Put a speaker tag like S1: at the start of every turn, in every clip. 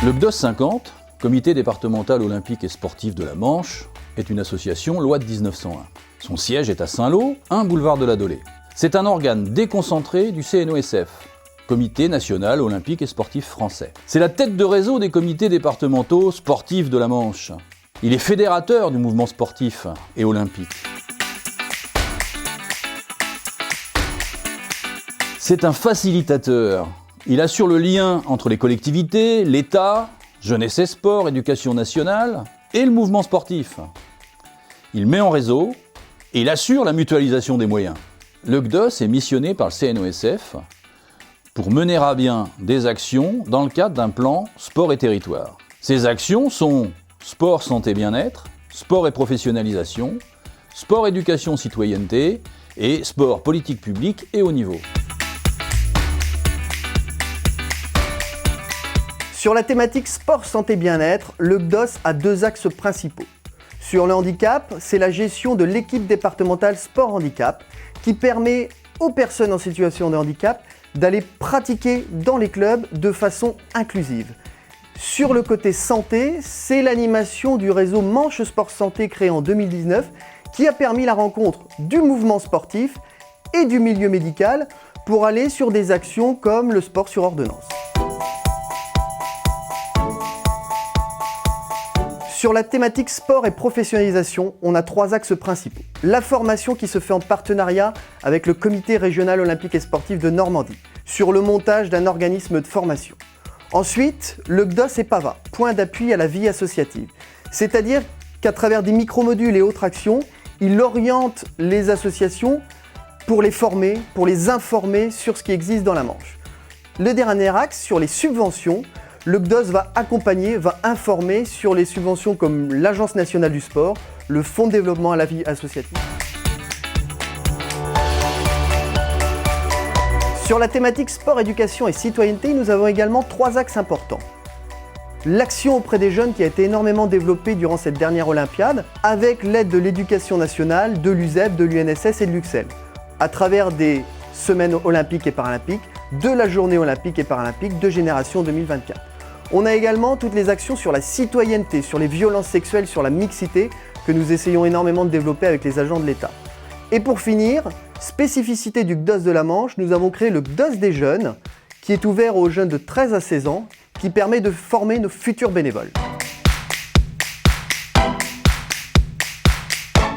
S1: Le CDOS 50, Comité départemental olympique et sportif de la Manche, est une association loi de 1901. Son siège est à Saint-Lô, 1 boulevard de la Dolée. C'est un organe déconcentré du CNOSF, Comité national olympique et sportif français. C'est la tête de réseau des comités départementaux sportifs de la Manche. Il est fédérateur du mouvement sportif et olympique. C'est un facilitateur. Il assure le lien entre les collectivités, l'État, jeunesse et sport, éducation nationale et le mouvement sportif. Il met en réseau et il assure la mutualisation des moyens. Le CDOS est missionné par le CNOSF pour mener à bien des actions dans le cadre d'un plan sport et territoire. Ces actions sont sport, santé, bien-être, sport et professionnalisation, sport, éducation, citoyenneté et sport, politique publique et haut niveau.
S2: Sur la thématique sport, santé, bien-être, le CDOS a 2 axes principaux. Sur le handicap, c'est la gestion de l'équipe départementale sport-handicap qui permet aux personnes en situation de handicap d'aller pratiquer dans les clubs de façon inclusive. Sur le côté santé, c'est l'animation du réseau Manche Sport Santé créé en 2019 qui a permis la rencontre du mouvement sportif et du milieu médical pour aller sur des actions comme le sport sur ordonnance. Sur la thématique sport et professionnalisation, on a 3 axes principaux. La formation qui se fait en partenariat avec le Comité régional olympique et sportif de Normandie, sur le montage d'un organisme de formation. Ensuite, le CDOS et PAVA, point d'appui à la vie associative. C'est-à-dire qu'à travers des micromodules et autres actions, il oriente les associations pour les former, pour les informer sur ce qui existe dans la Manche. Le dernier axe, sur les subventions, le CDOS va accompagner, va informer sur les subventions comme l'Agence nationale du sport, le Fonds de développement à la vie associative. Sur la thématique sport, éducation et citoyenneté, nous avons également 3 axes importants. L'action auprès des jeunes qui a été énormément développée durant cette dernière Olympiade, avec l'aide de l'Éducation nationale, de l'USEP, de l'UNSS et de l'UXEL, à travers des semaines olympiques et paralympiques, de la journée olympique et paralympique de Génération 2024. On a également toutes les actions sur la citoyenneté, sur les violences sexuelles, sur la mixité, que nous essayons énormément de développer avec les agents de l'État. Et pour finir, spécificité du CDOS de la Manche, nous avons créé le CDOS des jeunes, qui est ouvert aux jeunes de 13 à 16 ans, qui permet de former nos futurs bénévoles.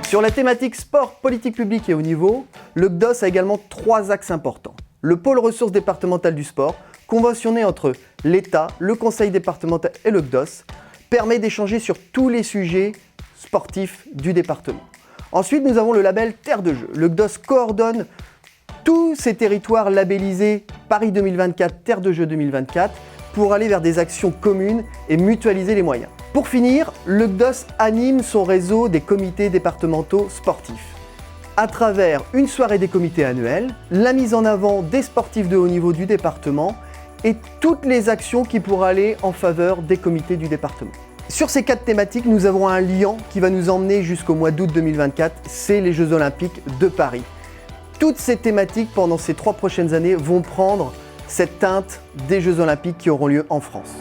S2: Sur la thématique sport, politique publique et haut niveau, le CDOS a également 3 axes importants. Le pôle ressources départementales du sport, conventionné entre l'État, le conseil départemental et le CDOS, permet d'échanger sur tous les sujets sportifs du département. Ensuite, nous avons le label Terre de Jeux. Le CDOS coordonne tous ces territoires labellisés Paris 2024, Terre de Jeux 2024 pour aller vers des actions communes et mutualiser les moyens. Pour finir, le CDOS anime son réseau des comités départementaux sportifs à travers une soirée des comités annuels, la mise en avant des sportifs de haut niveau du département et toutes les actions qui pourraient aller en faveur des comités du département. Sur ces 4 thématiques, nous avons un lien qui va nous emmener jusqu'au mois d'août 2024, c'est les Jeux Olympiques de Paris. Toutes ces thématiques, pendant ces 3 prochaines années, vont prendre cette teinte des Jeux Olympiques qui auront lieu en France.